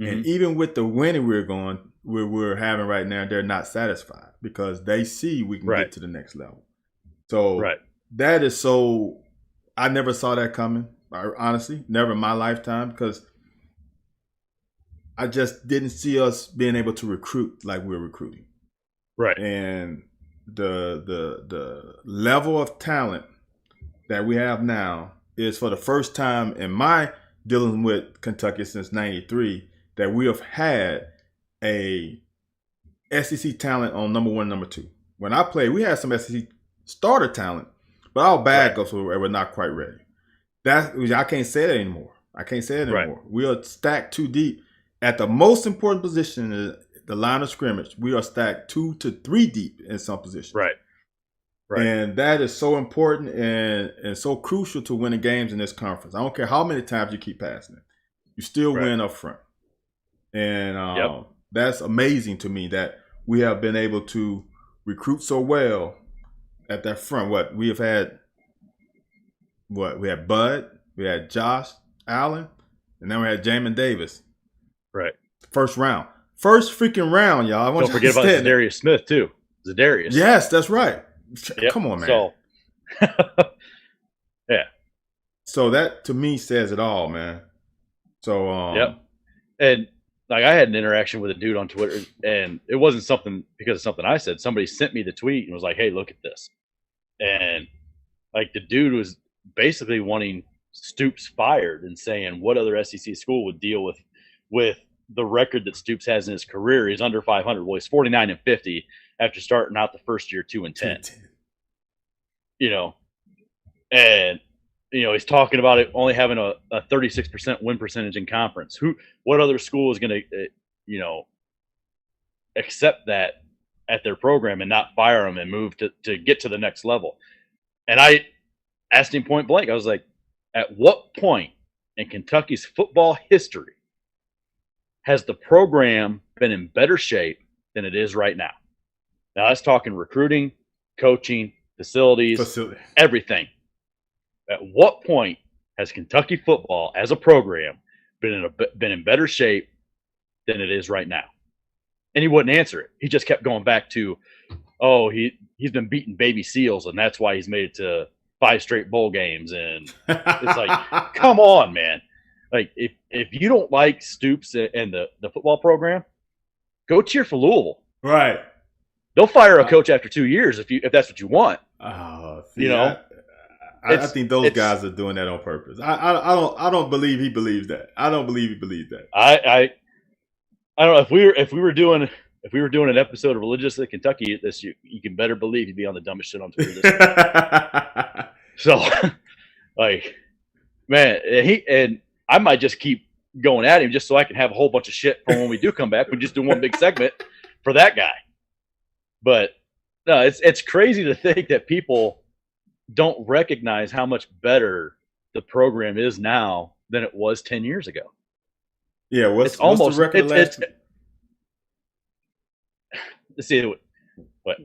Mm-hmm. And even with the winning we're having right now, they're not satisfied because they see we can get to the next level. So that is so. I never saw that coming. Honestly, never in my lifetime, because I just didn't see us being able to recruit like we're recruiting. Right. And the level of talent that we have now is, for the first time in my dealing with Kentucky since '93, that we have had a SEC talent on number 1, number 2. When I played, we had some SEC starter talent, but our backups were not quite ready. I can't say that anymore. We are stacked too deep. At the most important position in the line of scrimmage, we are stacked 2 to 3 deep in some positions. Right. And that is so important and so crucial to winning games in this conference. I don't care how many times you keep passing it. You still win up front. And that's amazing to me that we have been able to recruit so well at that front. We had Bud, we had Josh Allen, and then we had Jamin Davis. Right. First freaking round, y'all.
Don't forget about Zadarius Smith too. Zadarius.
Yes, that's right. Yep. Come on, man.
So, yeah.
So that to me says it all, man. So
and like I had an interaction with a dude on Twitter, and it wasn't something because of something I said. Somebody sent me the tweet and was like, "Hey, look at this," and like the dude was basically wanting Stoops fired and saying what other SEC school would deal with the record that Stoops has in his career. He's under 500. Well, he's 49-50 after starting out the first year 2-10.
you know, and he's talking about it only having a 36% win percentage in conference. What other school is going to, accept that at their program and not fire them and move to get to the next level? And I asked him point blank. I was like, at what point in Kentucky's football history has the program been in better shape than it is right now? Now, that's talking recruiting, coaching, facilities, everything. At what point has Kentucky football as a program been in better shape than it is right now? And he wouldn't answer it. He just kept going back to, he's been beating baby seals, and that's why he's made it to 5 straight bowl games. And it's like, come on, man. Like, if you don't like Stoops and the football program, go cheer for Louisville.
Right.
They'll fire a coach after 2 years if that's what you want.
I think those guys are doing that on purpose. I don't believe he believes that. I don't believe he believes that.
I don't know if we were doing an episode of Religiously Kentucky this year, you can better believe he'd be on the dumbest shit on Twitter this year. So, like, man, and I might just keep going at him just so I can have a whole bunch of shit for when we do come back. We just do one big segment for that guy. But no, it's crazy to think that people don't recognize how much better the program is now than it was 10 years ago.
Yeah, what's the record last?
Let's see.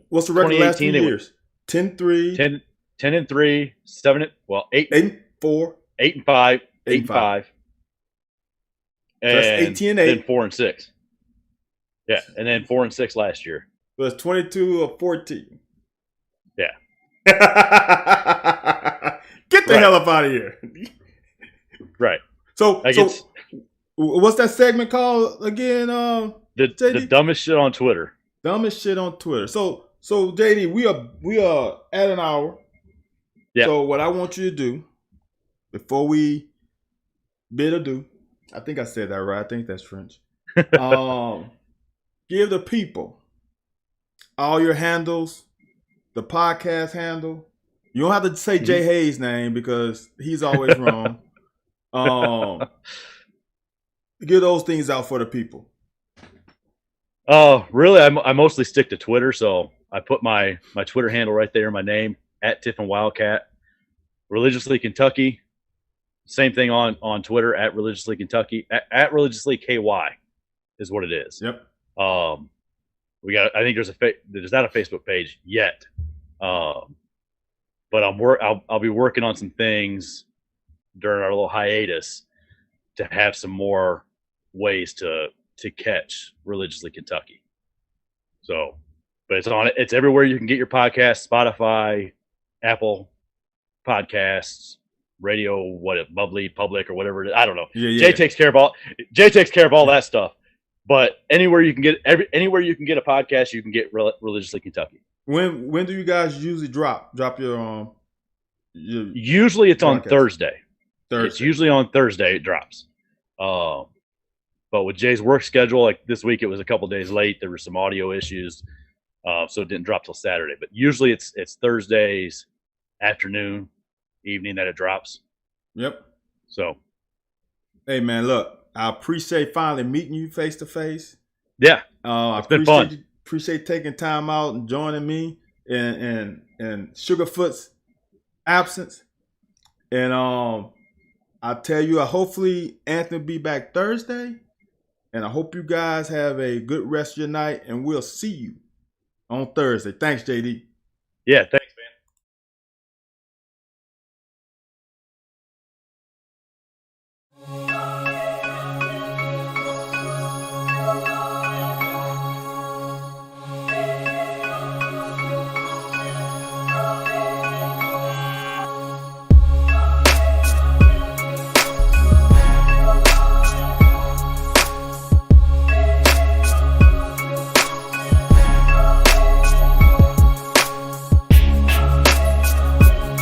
What's the record last 2 years? 10-3.
10-3, 8-4, 8-5, 8-5. And
that's 18-8.
Then 4-6. Yeah, and then 4-6 last year.
So it's 22 or 14.
Yeah.
Get the hell up out of here.
Right.
So what's that segment called again?
The dumbest shit on Twitter.
Dumbest shit on Twitter. So JD, we are at an hour.
Yeah.
So what I want you to do before we bid adieu, I think I said that right. I think that's French. Give the people all your handles, the podcast handle. You don't have to say Jay Hayes' name because he's always wrong. Get those things out for the people.
Really, I mostly stick to Twitter, so I put my Twitter handle right there, my name, @Tiffin_Wildcat. Religiously Kentucky, same thing on Twitter, @Religiously Kentucky, at Religiously KY is what it is.
Yep.
I think there's not a Facebook page yet, but I'll be working on some things during our little hiatus to have some more ways to catch Religiously Kentucky. So, but it's everywhere you can get your podcast: Spotify, Apple Podcasts, radio, Bubbly, Public, or whatever it is. I don't know.
Yeah.
Jay takes care of all that stuff. But anywhere you can get a podcast, you can get Religiously Kentucky.
When do you guys usually drop your
Usually it's
podcast?
On Thursday. It's usually on Thursday it drops. But with Jay's work schedule, like this week, it was a couple days late. There were some audio issues, so it didn't drop till Saturday. But usually it's Thursdays afternoon, evening that it drops.
Yep.
So,
hey man, look, I appreciate finally meeting you face to face.
Yeah,
it's
been fun.
Appreciate taking time out and joining me in Sugarfoot's absence. And I tell you, hopefully Anthony will be back Thursday. And I hope you guys have a good rest of your night, and we'll see you on Thursday. Thanks, JD.
Yeah,